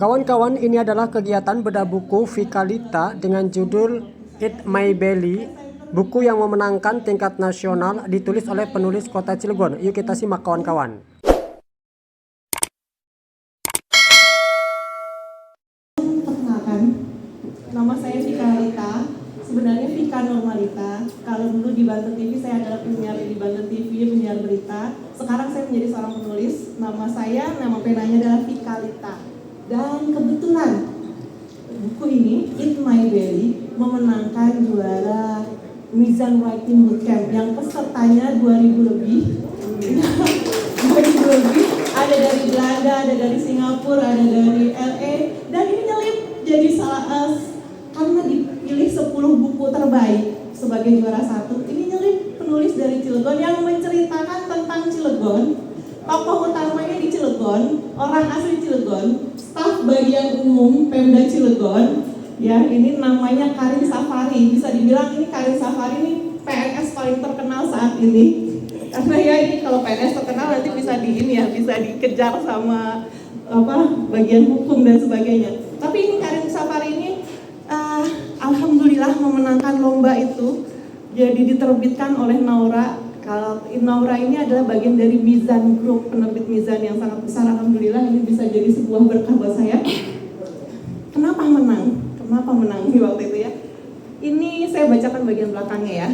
Kawan-kawan, ini adalah kegiatan bedah buku Vikalita dengan judul Eat My Belly, buku yang memenangkan tingkat nasional, ditulis oleh penulis Kota Cilegon. Yuk kita simak kawan-kawan. Perkenalkan, nama saya Vikalita. Sebenarnya Vika Normalita. Kalau dulu di Banten TV saya adalah penyiar di Banten TV, penyiar berita. Sekarang saya menjadi seorang penulis. Nama penanya adalah Vikalita. Dan kebetulan buku ini, Eat My Belly, memenangkan juara Mizan Writing Bootcamp yang pesertanya 2000 lebih. 2000 lebih, ada dari Belanda, ada dari Singapura, ada dari LA, dan ini nyelip jadi karena dipilih 10 buku terbaik sebagai juara 1. Ini nyelip penulis dari Cilegon yang menceritakan tentang Cilegon, tokoh utamanya di Cilegon, orang asli Cilegon, staf bagian umum Pemda Cilegon. Ya, ini namanya Karin Safari. Bisa dibilang ini Karin Safari ini PNS paling terkenal saat ini. Karena ya ini kalau PNS terkenal nanti bisa bisa dikejar sama bagian hukum dan sebagainya. Tapi ini Karin Safari ini alhamdulillah memenangkan lomba itu. Jadi diterbitkan oleh Naura. Kalau Naura ini adalah bagian dari Mizan Group, penerbit Mizan yang sangat besar. Alhamdulillah ini bisa jadi sebuah berkah buat saya. Kenapa menang? Kenapa menang di waktu itu ya? Ini saya bacakan bagian belakangnya ya.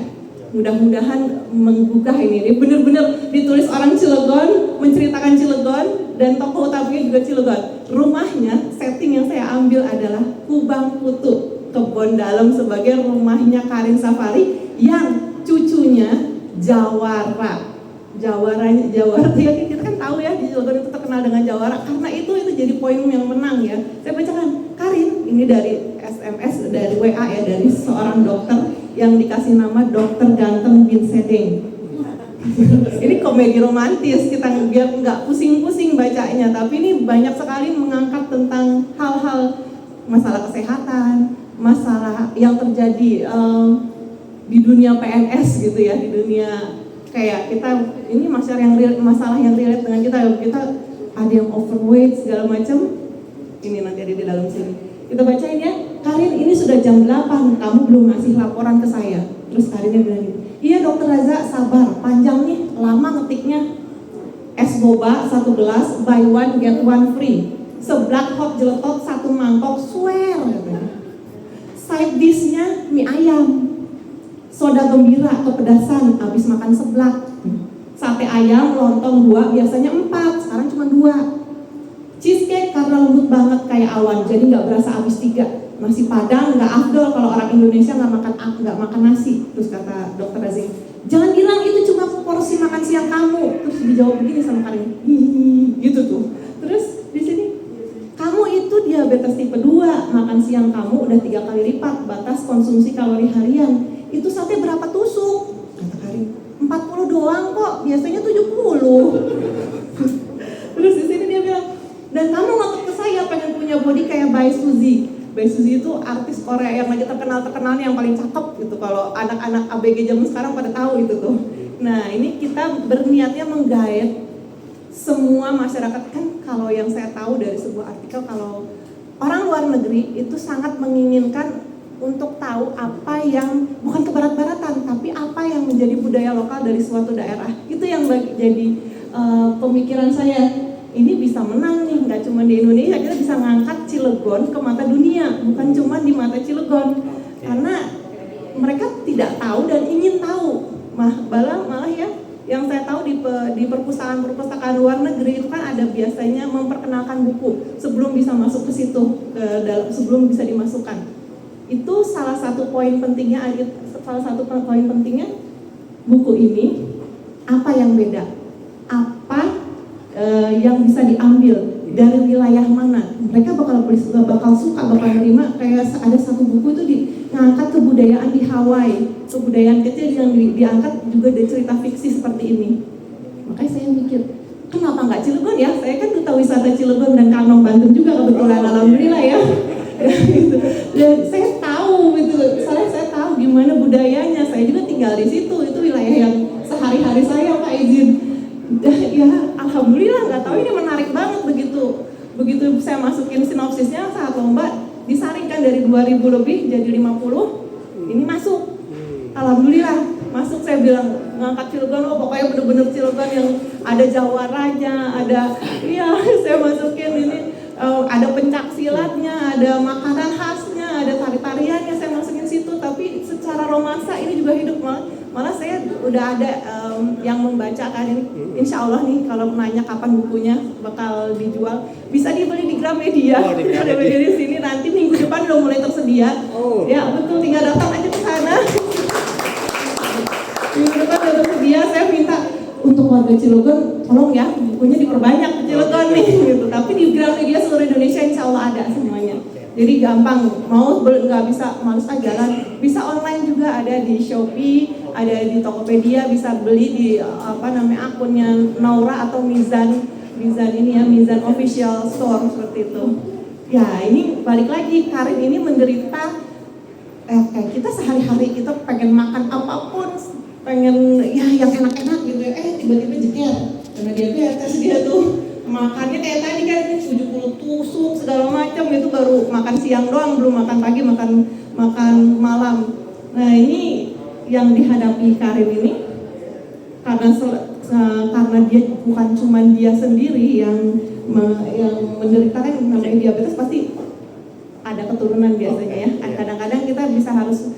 Mudah-mudahan menggugah ini benar-benar ditulis orang Cilegon, menceritakan Cilegon, dan tokoh utamanya juga Cilegon. Rumahnya, setting yang saya ambil adalah Kubang Putu, Kebon Dalam, sebagai rumahnya Karin Safari yang cucunya Jawara ya, kita kan tahu ya di Cilegon itu terkenal dengan Jawara, karena itu jadi poin yang menang ya. Saya bacakan, Karin ini dari SMS, dari WA ya, dari seorang dokter yang dikasih nama Dokter Ganteng Bin Sedeng. Ini komedi romantis, kita biar nggak pusing-pusing bacanya, tapi ini banyak sekali mengangkat tentang hal-hal masalah kesehatan, masalah yang terjadi di dunia PNS gitu ya, di dunia kayak kita ini masalah yang relate dengan kita ada yang overweight segala macam. Ini nanti ada di dalam sini. Kita bacain ya. Karin, ini sudah jam 8, kamu belum ngasih laporan ke saya. Terus Karinnya bilang gitu, iya dokter Raza, sabar, panjang nih, lama ngetiknya. Es boba 1 gelas, buy one get one free. Seblak hot jeletot 1 mangkok, swear. Side dish-nya mie ayam. Soda gembira kepedasan, habis makan seblak. Sate ayam, lontong 2, biasanya 4, sekarang cuma 2. Cheesecake karena lembut banget kayak awan, jadi nggak berasa habis 3. Nasi padang nggak afdol kalau orang Indonesia nggak makan nasi. Terus kata dokter Razing, jangan bilang itu cuma porsi makan siang kamu. Terus dijawab begini sama Karin, gitu tuh. Terus di sini, kamu itu diabetes tipe 2, makan siang kamu udah 3 kali lipat batas konsumsi kalori harian. Itu sate berapa tusuk? Kata Karin, 40 doang kok, biasanya 70. Terus di sini dia bilang, dan kamu ngotot ke saya pengen punya body kayak Bae Suzy. Bae Suzy itu artis Korea yang lagi terkenalnya yang paling cakep gitu. Kalau anak-anak ABG zaman sekarang pada tahu itu tuh. Nah ini kita berniatnya menggait semua masyarakat. Kan kalau yang saya tahu dari sebuah artikel, kalau orang luar negeri itu sangat menginginkan untuk tahu apa yang bukan kebarat-baratan, tapi apa yang menjadi budaya lokal dari suatu daerah. Itu yang jadi pemikiran saya. Ini bisa menang nih, nggak cuma di Indonesia, kita bisa ngangkat Cilegon ke mata dunia, bukan cuma di mata Cilegon. Karena mereka tidak tahu dan ingin tahu. Malah ya, yang saya tahu di perpustakaan luar negeri itu kan ada biasanya memperkenalkan buku sebelum bisa masuk ke situ, sebelum bisa dimasukkan. Itu salah satu poin pentingnya buku ini. Apa yang beda? Apa yang bisa diambil dari wilayah mana? Mereka bakal suka, bakal nerima. Kayak ada satu buku itu ngangkat kebudayaan di Hawaii, kebudayaan kecil yang diangkat juga dari cerita fiksi seperti ini. Makanya saya mikir, kenapa nggak Cilegon ya? Saya kan duta wisata Cilegon dan Kantong Banten juga kebetulan, alhamdulillah ya. Dan saya tahu itu, saya tahu gimana budayanya. Saya juga tinggal di situ. Itu wilayah yang sehari-hari saya Pak izin. Ya alhamdulillah, nggak tahu ini menarik banget begitu begitu saya masukin sinopsisnya saat lomba disaringkan dari 2000 lebih jadi 50, ini masuk. Alhamdulillah masuk. Saya bilang ngangkat Cilegon, oh pokoknya bener-bener Cilegon yang ada jawaranya, ada iya saya masukin ini ada pencak silatnya, ada makanan khasnya, ada tari-tariannya, saya masukin situ. Tapi secara romansa ini juga hidup, malah saya udah ada yang membacakan ini. Insya Allah nih kalau nanya kapan bukunya bakal dijual, bisa dibeli di Gramedia. Oh, di Gramedia. Ada di sini, nanti minggu depan udah mulai tersedia. Oh. Ya betul, tinggal datang aja ke sana. Minggu depan udah tersedia. Saya minta untuk warga Cilegon, tolong ya bukunya diperbanyak ke Cilegon nih gitu. Tapi di Gramedia seluruh Indonesia insya Allah ada semuanya. Jadi gampang, mau nggak bisa males jalan, bisa online juga, ada di Shopee, ada di Tokopedia, bisa beli di akunnya Naura atau Mizan ini ya, Mizan Official Store seperti itu. Ya ini balik lagi, Karin ini menderita kayak kita sehari-hari kita pengen makan apapun, pengen ya yang enak-enak gitu ya, tiba-tiba jeger karena diabetes dia tuh makannya kayak tadi kan 70 tusuk segala macam, itu baru makan siang doang, belum makan pagi, makan malam. Nah ini yang dihadapi Karin ini karena dia bukan cuma dia sendiri yang menderita, kan namanya diabetes pasti ada keturunan biasanya ya. Kadang-kadang kita bisa harus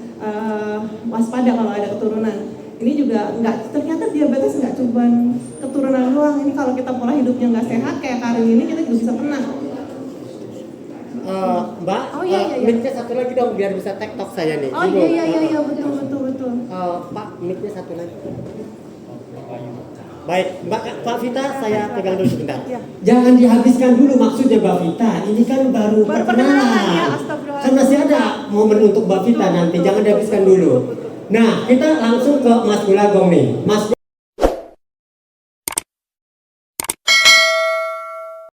waspada kalau ada keturunan. Ini juga ternyata diabetes nggak cuma keturunan doang. Ini kalau kita pola hidupnya nggak sehat kayak Karin ini, kita juga bisa kena. Mbak, mic-nya satu lagi dong biar bisa TikTok saya nih. Oh iya betul. Pak, mic-nya satu lagi. Baik, Pak Vita, saya pegang dulu sebentar. Ya. Jangan dihabiskan dulu maksudnya Mbak Vita. Ini kan baru perkenalan. Ya, astagfirullah. Kan masih ada momen untuk Mbak Vita nanti. Jangan dihabiskan dulu. Nah, kita langsung ke Mas Gulagong nih. Mas